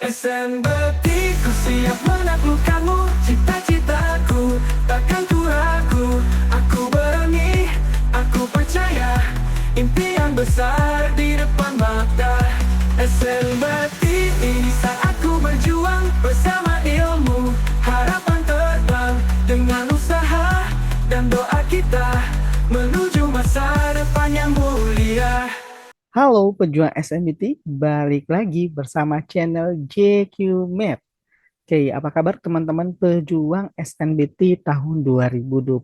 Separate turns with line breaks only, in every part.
SNBT ku siap menaklukkanmu. Cita-citaku takkan ku ragu. Aku berani, aku percaya. Impian besar di depan mata. SNBT ini saatku berjuang bersama ilmu. Harapan terbang dengan usaha dan doa kita menuju masa depan yang mulia.
Halo pejuang SMBT, balik lagi bersama channel JQ Map. Oke, apa kabar teman-teman pejuang SNBT tahun 2025?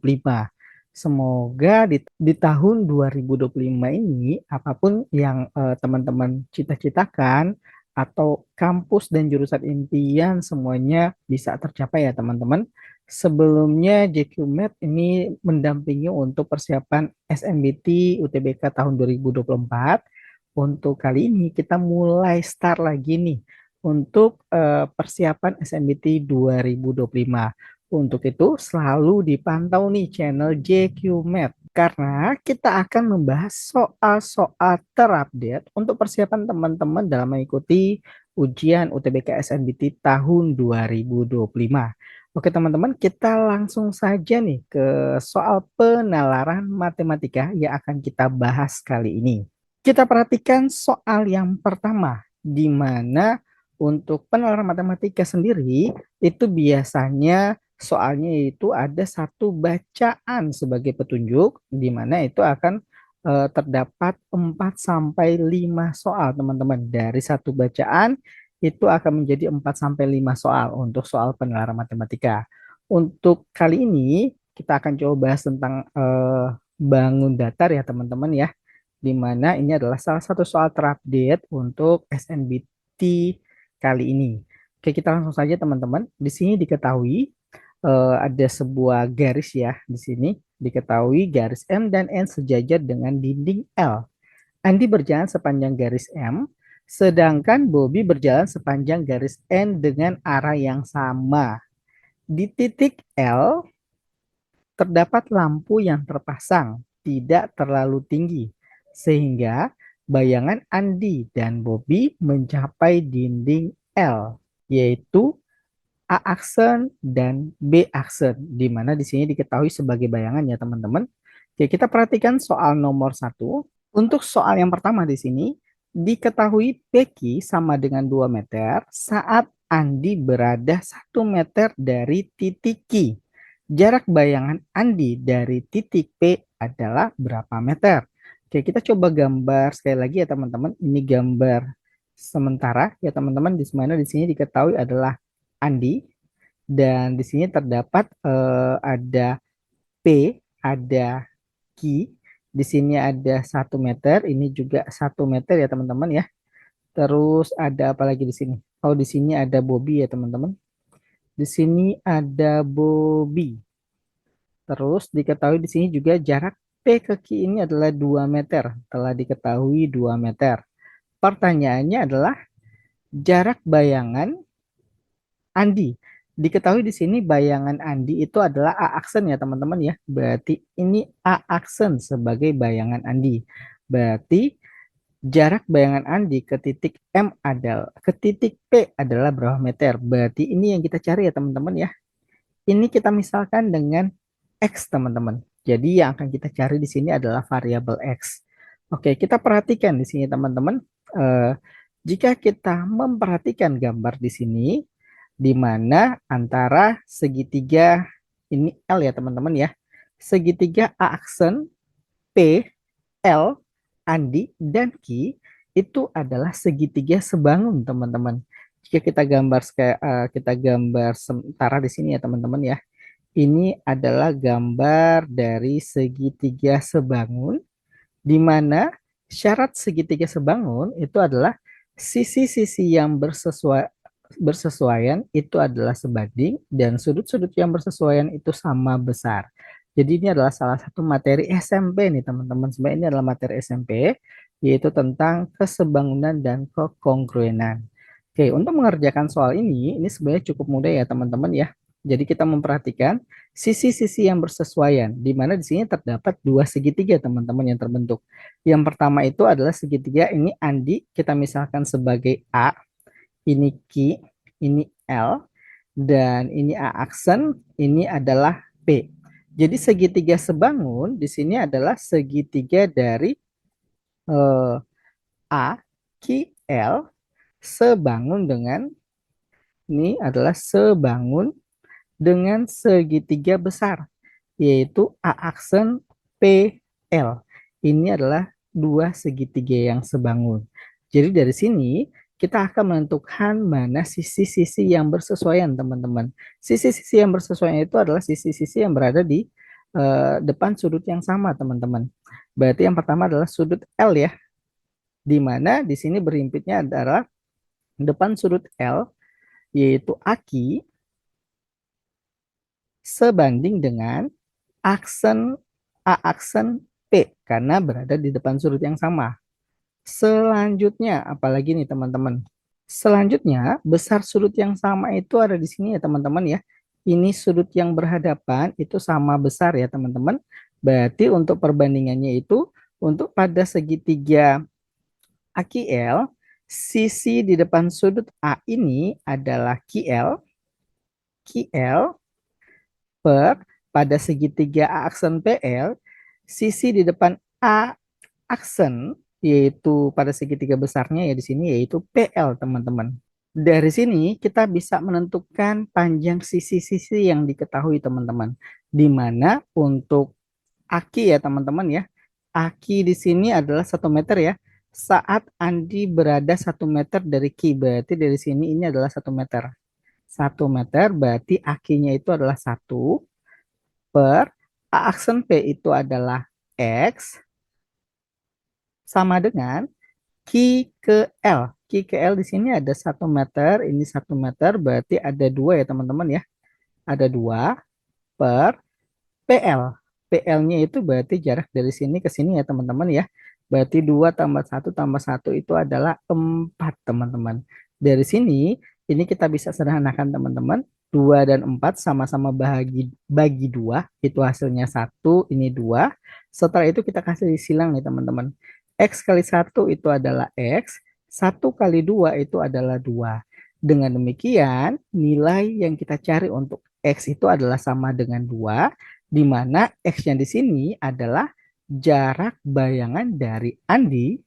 Semoga di tahun 2025 ini, apapun yang teman-teman cita-citakan atau kampus dan jurusan impian semuanya bisa tercapai ya teman-teman. Sebelumnya JQ Map ini mendampingi untuk persiapan SNBT UTBK tahun 2024. Untuk kali ini kita mulai start lagi nih untuk persiapan SNBT 2025. Untuk itu selalu dipantau nih channel JQ Math karena kita akan membahas soal-soal terupdate untuk persiapan teman-teman dalam mengikuti ujian UTBK SNBT tahun 2025. Oke teman-teman, kita langsung saja nih ke soal penalaran matematika yang akan kita bahas kali ini. Kita perhatikan soal yang pertama, di mana untuk penalaran matematika sendiri itu biasanya soalnya itu ada satu bacaan sebagai petunjuk, di mana itu akan terdapat 4 sampai 5 soal teman-teman. Dari satu bacaan itu akan menjadi 4 sampai 5 soal untuk soal penalaran matematika. Untuk kali ini kita akan coba bahas tentang bangun datar ya teman-teman ya, di mana ini adalah salah satu soal terupdate untuk SNBT kali ini. Oke, kita langsung saja teman-teman. Di sini diketahui ada sebuah garis ya. Di sini diketahui garis M dan N sejajar dengan dinding L. Andi berjalan sepanjang garis M, sedangkan Bobby berjalan sepanjang garis N dengan arah yang sama. Di titik L, terdapat lampu yang terpasang, tidak terlalu tinggi, sehingga bayangan Andi dan Bobby mencapai dinding L, yaitu A aksen dan B aksen, di mana di sini diketahui sebagai bayangan ya teman-teman. Oke, kita perhatikan soal nomor 1. Untuk soal yang pertama di sini, diketahui PQ sama dengan 2 meter saat Andi berada 1 meter dari titik Q. Jarak bayangan Andi dari titik P adalah berapa meter? Oke, kita coba gambar sekali lagi ya teman-teman. Ini gambar sementara ya teman-teman, di mana di sini diketahui adalah Andi dan di sini terdapat ada P, ada Q. Di sini ada 1 meter, ini juga 1 meter ya teman-teman ya. Terus ada apa lagi di sini? Oh, di sini ada Bobby ya teman-teman. Di sini ada Bobby. Terus diketahui di sini juga jarak P ke Q ini adalah 2 meter. Telah diketahui 2 meter. Pertanyaannya adalah jarak bayangan Andi. Diketahui di sini bayangan Andi itu adalah A aksen ya teman-teman ya. Berarti ini A aksen sebagai bayangan Andi. Berarti jarak bayangan Andi ke titik M adalah ke titik P adalah berapa meter? Berarti ini yang kita cari ya teman-teman ya. Ini kita misalkan dengan X teman-teman. Jadi yang akan kita cari di sini adalah variabel X. Oke, kita perhatikan di sini teman-teman. Jika kita memperhatikan gambar di sini, di mana antara segitiga ini L ya teman-teman ya. Segitiga A aksen P, L, Andi, dan Q itu adalah segitiga sebangun teman-teman. Jika kita gambar sementara di sini ya teman-teman ya. Ini adalah gambar dari segitiga sebangun, di mana syarat segitiga sebangun itu adalah sisi-sisi yang bersesuaian itu adalah sebanding dan sudut-sudut yang bersesuaian itu sama besar. Jadi ini adalah salah satu materi SMP nih teman-teman. Sebenarnya ini adalah materi SMP yaitu tentang kesebangunan dan kekongruenan. Oke, untuk mengerjakan soal ini sebenarnya cukup mudah ya teman-teman ya. Jadi kita memperhatikan sisi-sisi yang bersesuaian, di mana di sini terdapat 2 segitiga teman-teman yang terbentuk. Yang pertama itu adalah segitiga ini Andi, kita misalkan sebagai A. ini Q, ini L, dan ini A aksen, ini adalah P. Jadi segitiga sebangun di sini adalah segitiga dari eh, A, Q, L sebangun dengan ini adalah sebangun dengan segitiga besar, yaitu A aksen PL. Ini adalah dua segitiga yang sebangun. Jadi dari sini kita akan menentukan mana sisi-sisi yang bersesuaian, teman-teman. Sisi-sisi yang bersesuaian itu adalah sisi-sisi yang berada di depan sudut yang sama, teman-teman. Berarti yang pertama adalah sudut L ya, di mana di sini berhimpitnya adalah depan sudut L, yaitu aki sebanding dengan aksen A aksen P karena berada di depan sudut yang sama. Selanjutnya, apalagi nih teman-teman? Selanjutnya, besar sudut yang sama itu ada di sini ya teman-teman ya. Ini sudut yang berhadapan itu sama besar ya teman-teman. Berarti untuk perbandingannya itu untuk pada segitiga AQL, sisi di depan sudut A ini adalah QL, QL per pada segitiga A aksen PL, sisi di depan A aksen yaitu pada segitiga besarnya ya di sini yaitu PL, teman-teman. Dari sini kita bisa menentukan panjang sisi-sisi yang diketahui, teman-teman. Di mana untuk aki ya teman-teman ya. Aki di sini adalah 1 meter ya. Saat Andi berada 1 meter dari Ki, berarti dari sini ini adalah 1 meter. 1 meter berarti akinya itu adalah 1 per A aksen P itu adalah X sama dengan Q ke L. Q ke L di sini ada 1 meter, ini 1 meter, berarti ada 2 ya teman-teman ya. Ada 2 per PL. PL-nya itu berarti jarak dari sini ke sini ya teman-teman ya. Berarti 2 tambah 1 itu adalah 4 teman-teman. Dari sini, ini kita bisa sederhanakan teman-teman. 2 dan 4 sama-sama bagi 2, itu hasilnya 1, ini 2. Setelah itu kita kasih silang nih teman-teman. X kali 1 itu adalah X, 1 kali 2 itu adalah 2. Dengan demikian, nilai yang kita cari untuk X itu adalah sama dengan 2, di mana X-nya di sini adalah jarak bayangan dari Andi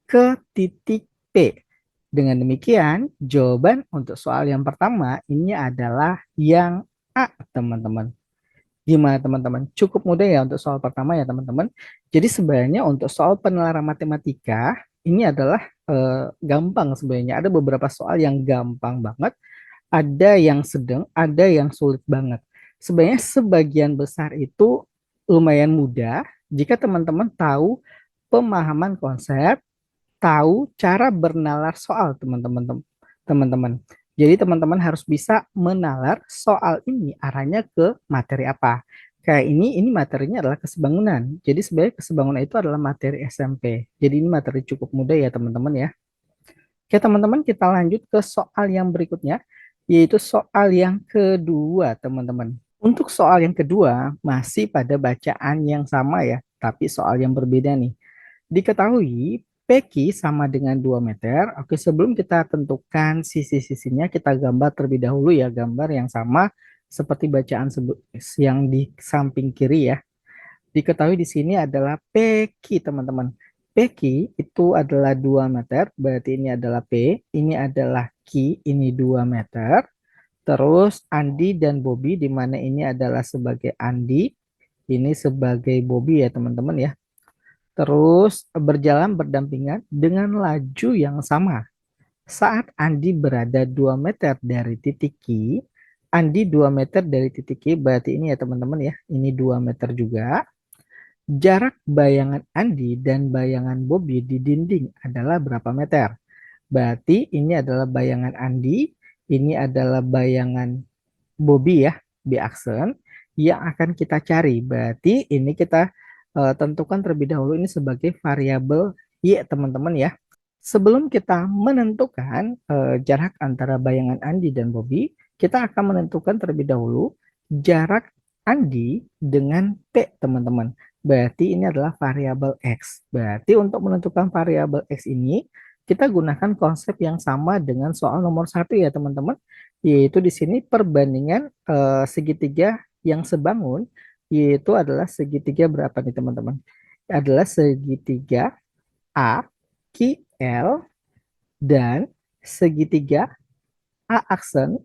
ke titik P. Dengan demikian, jawaban untuk soal yang pertama ini adalah yang A, teman-teman. Gimana teman-teman? Cukup mudah ya untuk soal pertama ya teman-teman. Jadi sebenarnya untuk soal penalaran matematika ini adalah gampang sebenarnya. Ada beberapa soal yang gampang banget, ada yang sedang, ada yang sulit banget. Sebenarnya sebagian besar itu lumayan mudah jika teman-teman tahu pemahaman konsep, tahu cara bernalar soal teman-teman. Teman-teman. Jadi teman-teman harus bisa menalar soal ini arahnya ke materi apa. Kayak ini materinya adalah kesebangunan. Jadi sebenarnya kesebangunan itu adalah materi SMP. Jadi ini materi cukup mudah ya teman-teman ya. Oke teman-teman, kita lanjut ke soal yang berikutnya, yaitu soal yang kedua teman-teman. Untuk soal yang kedua, masih pada bacaan yang sama ya, tapi soal yang berbeda nih. Diketahui PQ sama dengan 2 meter. Oke, sebelum kita tentukan sisi-sisinya, kita gambar terlebih dahulu ya, gambar yang sama seperti bacaan yang di samping kiri ya. Diketahui di sini adalah PQ, teman-teman. PQ itu adalah 2 meter, berarti ini adalah P, ini adalah Q, ini 2 meter. Terus Andi dan Bobby, di mana ini adalah sebagai Andi, ini sebagai Bobby ya teman-teman ya. Terus berjalan berdampingan dengan laju yang sama. Saat Andi berada 2 meter dari titik Q, Andi 2 meter dari titik Q, berarti ini ya teman-teman ya, ini 2 meter juga. Jarak bayangan Andi dan bayangan Bobby di dinding adalah berapa meter? Berarti ini adalah bayangan Andi, ini adalah bayangan Bobby ya, B aksen, yang akan kita cari. Berarti ini kita tentukan terlebih dahulu ini sebagai variabel Y teman-teman ya. Sebelum kita menentukan jarak antara bayangan Andi dan Bobby, kita akan menentukan terlebih dahulu jarak Andi dengan P teman-teman. Berarti ini adalah variabel X. Berarti untuk menentukan variabel X ini, kita gunakan konsep yang sama dengan soal nomor satu ya teman-teman, yaitu di sini perbandingan segitiga yang sebangun, yaitu adalah segitiga berapa nih teman-teman? Adalah segitiga AQL dan segitiga A aksen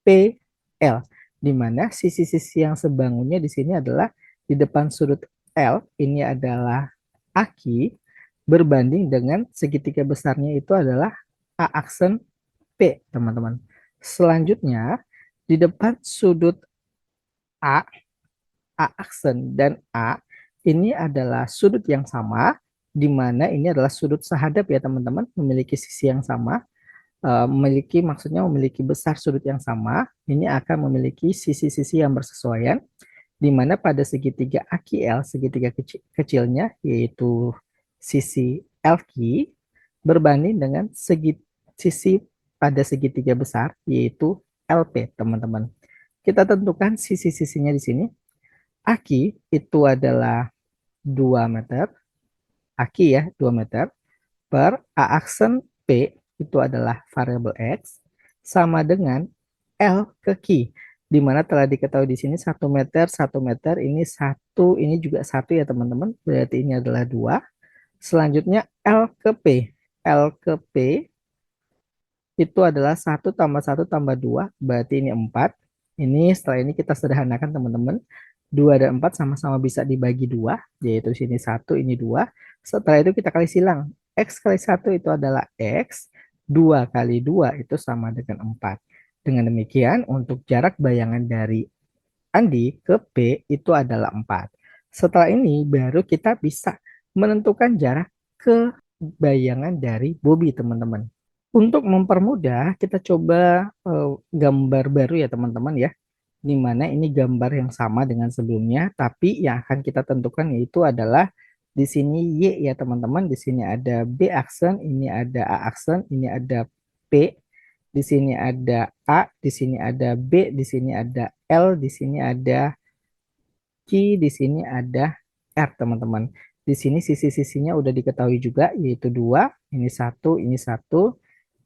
PL, di mana sisi-sisi yang sebangunnya di sini adalah di depan sudut L, ini adalah AQ, berbanding dengan segitiga besarnya itu adalah A aksen P, teman-teman. Selanjutnya, di depan sudut A, A aksen dan A, ini adalah sudut yang sama, di mana ini adalah sudut sahadap ya teman-teman, memiliki sisi yang sama. Memiliki maksudnya memiliki besar sudut yang sama, ini akan memiliki sisi-sisi yang bersesuaian, di mana pada segitiga AQL, segitiga kecilnya, yaitu sisi LQ, berbanding dengan sisi pada segitiga besar, yaitu LP, teman-teman. Kita tentukan sisi-sisinya di sini. AQ itu adalah 2 meter, AQ ya, 2 meter, per A aksen P itu adalah variabel X, sama dengan L ke Q, di mana telah diketahui di sini 1 meter, ini 1, ini juga 1 ya teman-teman, berarti ini adalah 2. Selanjutnya L ke P, L ke P itu adalah 1 tambah 1 tambah 2, berarti ini 4. Ini setelah ini kita sederhanakan teman-teman, 2 dan 4 sama-sama bisa dibagi 2, yaitu sini 1, ini 2. Setelah itu kita kali silang, X kali 1 itu adalah X, 2 kali 2 itu sama dengan 4. Dengan demikian, untuk jarak bayangan dari Andi ke P itu adalah 4. Setelah ini, baru kita bisa menentukan jarak ke bayangan dari Bobby, teman-teman. Untuk mempermudah, kita coba gambar baru ya teman-teman ya. Di mana ini gambar yang sama dengan sebelumnya, tapi yang akan kita tentukan yaitu adalah di sini Y ya teman-teman. Di sini ada B aksen, ini ada A aksen, ini ada P, di sini ada A, di sini ada B, di sini ada L, di sini ada Q, di sini ada R teman-teman. Di sini sisi-sisinya udah diketahui juga, yaitu 2, ini 1, ini 1,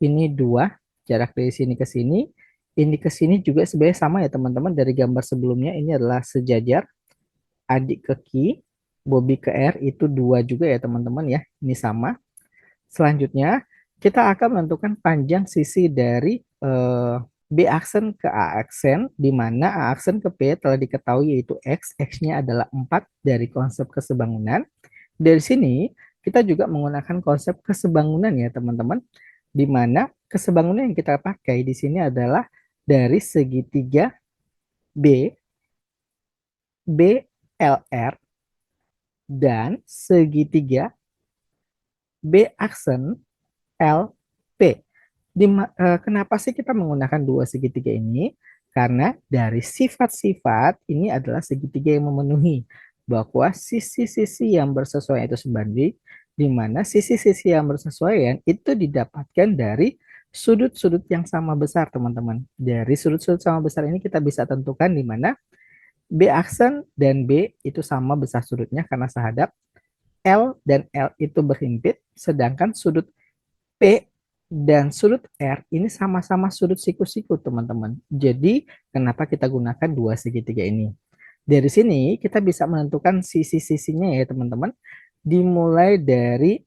ini 2, jarak dari sini ke sini. Ini ke sini juga sebenarnya sama ya teman-teman, dari gambar sebelumnya ini adalah sejajar, adik ke Q, Bobby ke R itu 2 juga ya teman-teman ya, ini sama. Selanjutnya kita akan menentukan panjang sisi dari B aksen ke A aksen, di mana A aksen ke P telah diketahui yaitu X, X-nya adalah 4 dari konsep kesebangunan. Dari sini kita juga menggunakan konsep kesebangunan ya teman-teman, di mana kesebangunan yang kita pakai di sini adalah dari segitiga B, BLR, dan segitiga B aksen LP. Kenapa sih kita menggunakan dua segitiga ini? Karena dari sifat-sifat ini adalah segitiga yang memenuhi bahwa sisi-sisi yang bersesuaian itu sebanding, di mana sisi-sisi yang bersesuaian itu didapatkan dari sudut-sudut yang sama besar, teman-teman. Dari sudut-sudut sama besar ini kita bisa tentukan di mana B aksen dan B itu sama besar sudutnya karena sahadap, L dan L itu berhimpit, sedangkan sudut P dan sudut R ini sama-sama sudut siku-siku, teman-teman. Jadi, kenapa kita gunakan dua segitiga ini? Dari sini, kita bisa menentukan sisi-sisinya ya, teman-teman. Dimulai dari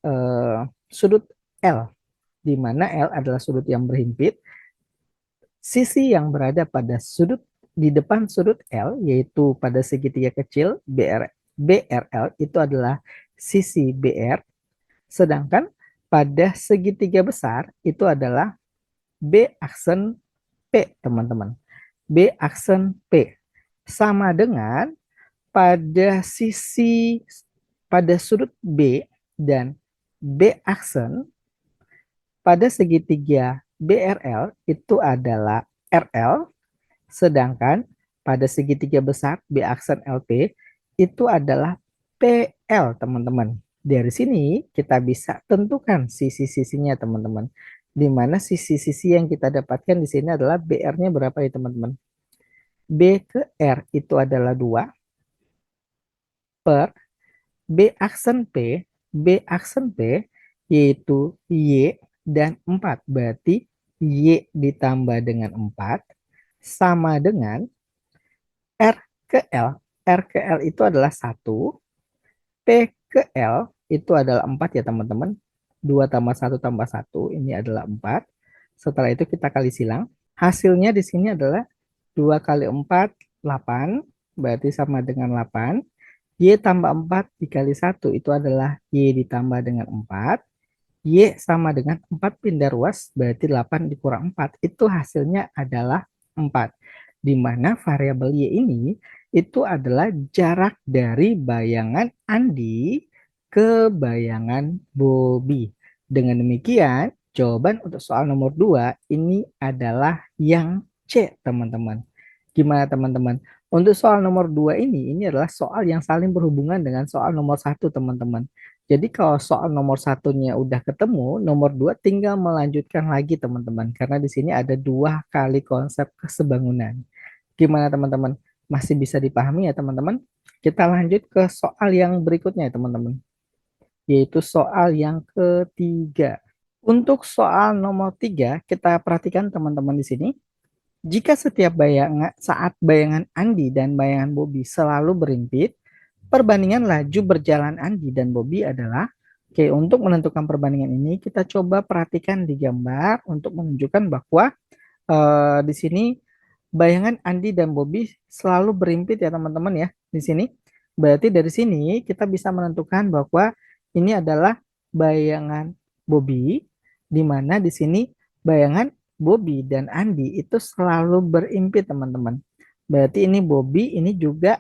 sudut L, di mana L adalah sudut yang berhimpit. Sisi yang berada pada sudut di depan sudut L, yaitu pada segitiga kecil BRL, itu adalah sisi BR. Sedangkan pada segitiga besar itu adalah B aksen P, teman-teman. B aksen P sama dengan pada sudut B dan B aksen pada segitiga BRL itu adalah RL, sedangkan pada segitiga besar B aksen LP itu adalah PL, teman-teman. Dari sini kita bisa tentukan sisi-sisinya, teman-teman. Di mana sisi-sisi yang kita dapatkan di sini adalah BR-nya berapa ya, teman-teman? B ke R itu adalah 2 per B aksen P. B aksen P yaitu Y dan 4. Berarti Y ditambah dengan 4 sama dengan R ke L. R ke L itu adalah 1, P ke L itu adalah 4 ya teman-teman. 2 tambah 1 tambah 1 ini adalah 4. Setelah itu kita kali silang. Hasilnya di sini adalah 2 kali 4, 8. Berarti sama dengan 8. Y tambah 4 dikali 1 itu adalah Y ditambah dengan 4. Y sama dengan 4 pindah ruas, berarti 8 dikurang 4. Itu hasilnya adalah 4. Di mana variabel Y ini itu adalah jarak dari bayangan Andi ke bayangan Bobby. Dengan demikian, jawaban untuk soal nomor 2 ini adalah yang C, teman-teman. Gimana teman-teman? Untuk soal nomor 2 ini adalah soal yang saling berhubungan dengan soal nomor 1, teman-teman. Jadi kalau soal nomor satunya udah ketemu, nomor 2 tinggal melanjutkan lagi teman-teman. Karena di sini ada 2 kali konsep kesebangunan. Gimana teman-teman? Masih bisa dipahami ya teman-teman? Kita lanjut ke soal yang berikutnya ya teman-teman. Yaitu soal yang ketiga. Untuk soal nomor 3, kita perhatikan teman-teman di sini. Jika setiap bayangan saat bayangan Andi dan bayangan Bobby selalu berimpit, perbandingan laju berjalan Andi dan Bobby adalah, oke, untuk menentukan perbandingan ini kita coba perhatikan di gambar untuk menunjukkan bahwa di sini bayangan Andi dan Bobby selalu berimpit ya teman-teman ya. Di sini berarti dari sini kita bisa menentukan bahwa ini adalah bayangan Bobby, di mana di sini bayangan Bobby dan Andi itu selalu berimpit teman-teman. Berarti ini Bobby, ini juga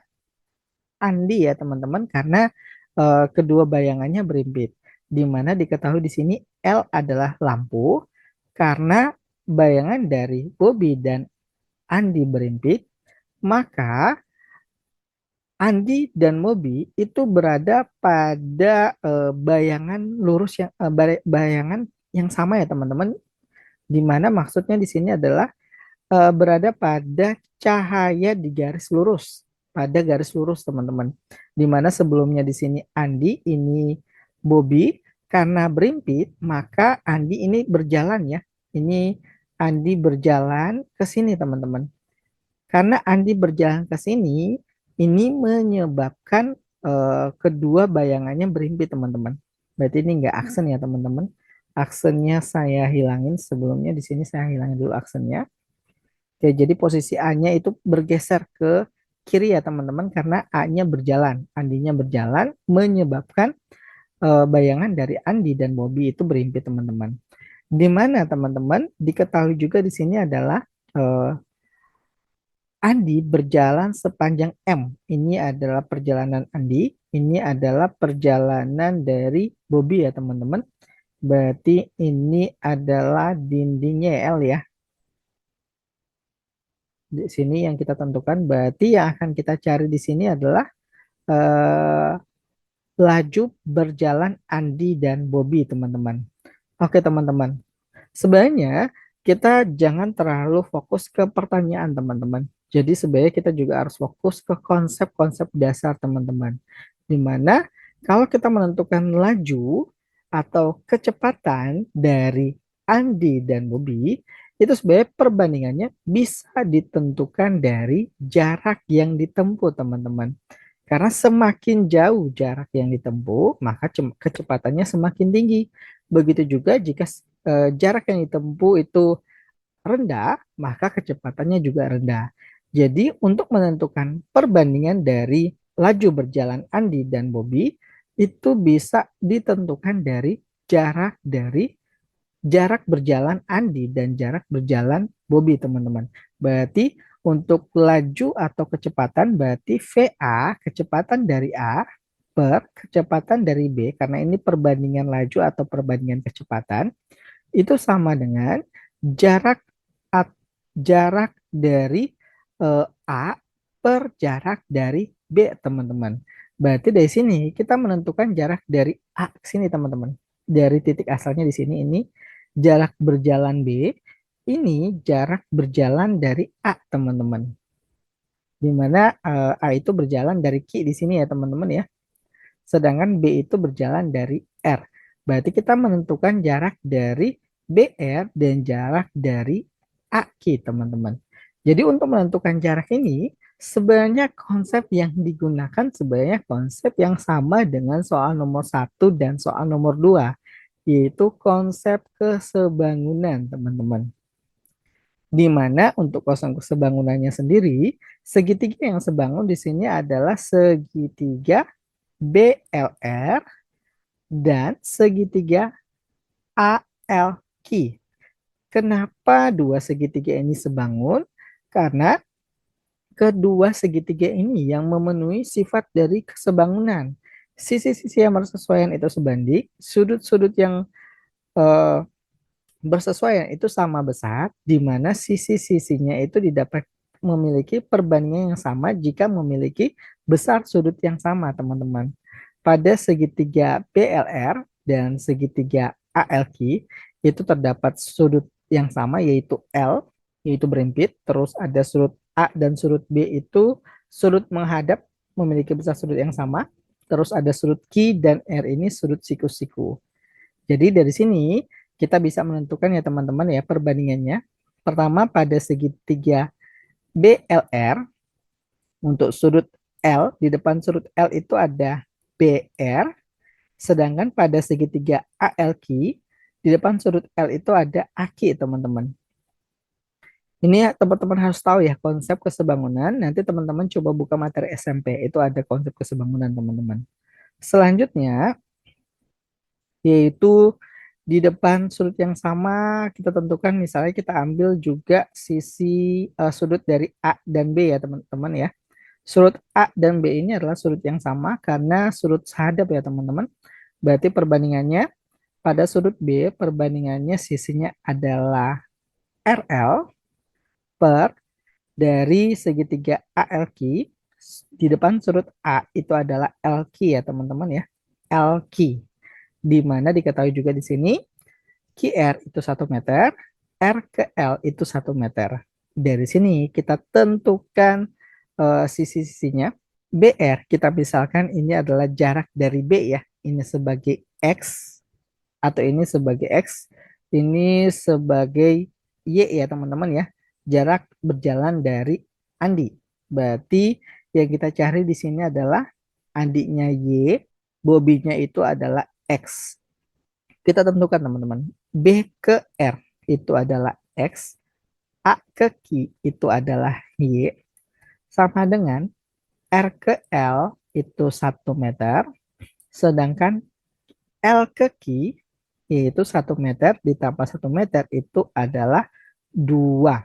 Andi ya teman-teman, karena kedua bayangannya berimpit. Di mana diketahui di sini L adalah lampu, karena bayangan dari Bobby dan Andi berimpit, maka Andi dan Bobby itu berada pada bayangan lurus yang bayangan yang sama ya teman-teman. Di mana maksudnya di sini adalah berada pada cahaya di garis lurus, pada garis lurus teman-teman. Di mana sebelumnya di sini Andi, ini Bobby, karena berimpit maka Andi ini berjalan ya. Ini Andi berjalan ke sini teman-teman. Karena Andi berjalan ke sini, ini menyebabkan kedua bayangannya berimpit teman-teman. Berarti ini enggak aksen ya teman-teman. Aksennya saya hilangin sebelumnya, di sini saya hilangin dulu aksennya. Oke, jadi posisi A-nya itu bergeser ke kiri ya teman-teman, karena A-nya berjalan, Andi-nya berjalan, menyebabkan bayangan dari Andi dan Bobby itu berimpit teman-teman. Di mana teman-teman diketahui juga di sini adalah Andi berjalan sepanjang M. Ini adalah perjalanan Andi, ini adalah perjalanan dari Bobby ya teman-teman. Berarti ini adalah dindingnya L ya. Di sini yang kita tentukan, berarti yang akan kita cari di sini adalah eh, laju berjalan Andi dan Bobby teman-teman. Oke teman-teman, sebenarnya kita jangan terlalu fokus ke pertanyaan teman-teman. Jadi sebenarnya kita juga harus fokus ke konsep-konsep dasar teman-teman. Dimana kalau kita menentukan laju atau kecepatan dari Andi dan Bobby, itu sebenarnya perbandingannya bisa ditentukan dari jarak yang ditempuh teman-teman. Karena semakin jauh jarak yang ditempuh, maka kecepatannya semakin tinggi. Begitu juga jika jarak yang ditempuh itu rendah, maka kecepatannya juga rendah. Jadi untuk menentukan perbandingan dari laju berjalan Andi dan Bobby, itu bisa ditentukan dari jarak berjalan Andi dan jarak berjalan Bobby teman-teman. Berarti untuk laju atau kecepatan berarti VA kecepatan dari A per kecepatan dari B, karena ini perbandingan laju atau perbandingan kecepatan, itu sama dengan jarak jarak dari A per jarak dari B teman-teman. Berarti dari sini kita menentukan jarak dari A ke sini teman-teman. Dari titik asalnya di sini ini jarak berjalan B, ini jarak berjalan dari A teman-teman. Di mana A itu berjalan dari Q di sini ya teman-teman ya. Sedangkan B itu berjalan dari R. Berarti kita menentukan jarak dari BR dan jarak dari AQ, teman-teman. Jadi untuk menentukan jarak ini, sebenarnya konsep yang digunakan sebenarnya konsep yang sama dengan soal nomor 1 dan soal nomor 2, yaitu konsep kesebangunan, teman-teman. Di mana untuk konsep kesebangunannya sendiri, segitiga yang sebangun di sini adalah segitiga BLR dan segitiga ALQ. Kenapa dua segitiga ini sebangun? Karena kedua segitiga ini yang memenuhi sifat dari kesebangunan. Sisi-sisi yang bersesuaian itu sebanding, sudut-sudut yang eh, bersesuaian itu sama besar, di mana sisi-sisinya itu didapat memiliki perbandingan yang sama jika memiliki besar sudut yang sama, teman-teman. Pada segitiga BLR dan segitiga ALQ itu terdapat sudut yang sama yaitu L, yaitu berimpit, terus ada sudut A dan sudut B itu sudut menghadap memiliki besar sudut yang sama, terus ada sudut Q dan R ini sudut siku-siku. Jadi dari sini kita bisa menentukan ya teman-teman ya perbandingannya. Pertama pada segitiga BLR untuk sudut L, di depan sudut L itu ada BR, sedangkan pada segitiga ALQ di depan sudut L itu ada AQ, teman-teman. Ini ya, teman-teman harus tahu ya konsep kesebangunan. Nanti teman-teman coba buka materi SMP, itu ada konsep kesebangunan, teman-teman. Selanjutnya yaitu di depan sudut yang sama kita tentukan, misalnya kita ambil juga sisi sudut dari A dan B ya teman-teman ya. Sudut A dan B ini adalah sudut yang sama karena sudut sahadap ya teman-teman. Berarti perbandingannya pada sudut B, perbandingannya sisinya adalah RL per dari segitiga ALQ. Di depan sudut A itu adalah LQ ya teman-teman ya. LQ. Di mana diketahui juga di sini QR itu 1 meter, R ke L itu 1 meter. Dari sini kita tentukan sisi-sisinya. BR kita misalkan ini adalah jarak dari B ya. Ini sebagai X atau ini sebagai X, ini sebagai Y ya teman-teman ya. Jarak berjalan dari Andi. Berarti yang kita cari di sini adalah Andinya Y, Bobinya itu adalah X. Kita tentukan teman-teman. B ke R itu adalah X. A ke Q itu adalah Y. Sama dengan R ke L itu 1 meter. Sedangkan L ke Q yaitu 1 meter ditambah 1 meter itu adalah 2.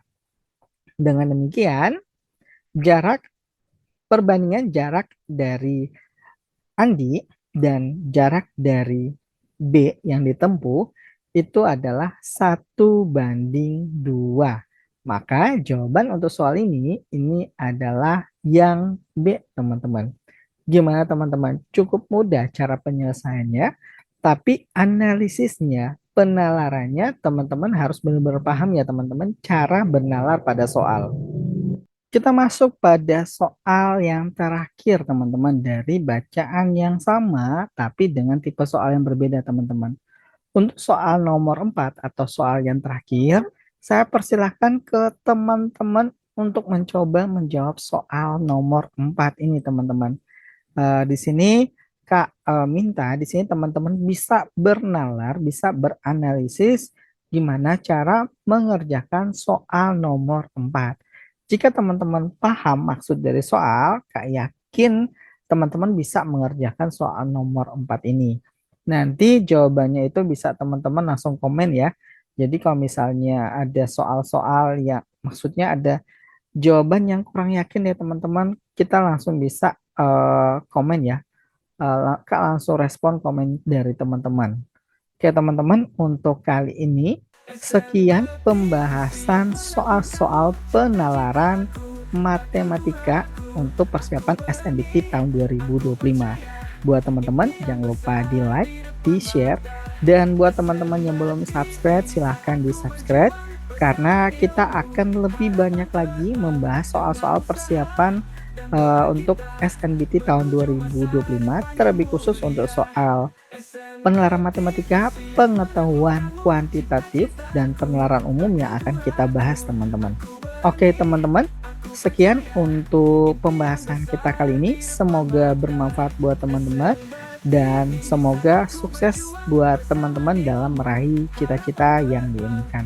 Dengan demikian, perbandingan jarak dari Andi dan jarak dari B yang ditempuh itu adalah 1:2. Maka jawaban untuk soal ini adalah yang B, teman-teman. Gimana teman-teman? Cukup mudah cara penyelesaiannya, tapi analisisnya, penalarannya teman-teman harus benar-benar paham ya teman-teman cara bernalar pada soal. Kita masuk pada soal yang terakhir teman-teman dari bacaan yang sama tapi dengan tipe soal yang berbeda teman-teman. Untuk soal nomor 4 atau soal yang terakhir, saya persilahkan ke teman-teman untuk mencoba menjawab soal nomor 4 ini teman-teman. Di sini Kak minta di sini teman-teman bisa bernalar, bisa beranalisis gimana cara mengerjakan soal nomor 4. Jika teman-teman paham maksud dari soal, Kak yakin teman-teman bisa mengerjakan soal nomor 4 ini. Nanti jawabannya itu bisa teman-teman langsung komen ya. Jadi kalau misalnya ada soal-soal ya, maksudnya ada jawaban yang kurang yakin ya teman-teman, kita langsung bisa komen ya. Kak langsung respon komen dari teman-teman. Oke teman-teman, untuk kali ini sekian pembahasan soal-soal penalaran matematika untuk persiapan SNBT tahun 2025. Buat teman-teman jangan lupa di like, di share, dan buat teman-teman yang belum subscribe silahkan di subscribe karena kita akan lebih banyak lagi membahas soal-soal persiapan untuk SNBT tahun 2025, terlebih khusus untuk soal pengenalan matematika, pengetahuan kuantitatif, dan pengenalan umum yang akan kita bahas teman-teman. Oke teman-teman, sekian untuk pembahasan kita kali ini. Semoga bermanfaat buat teman-teman dan semoga sukses buat teman-teman dalam meraih cita-cita yang diinginkan.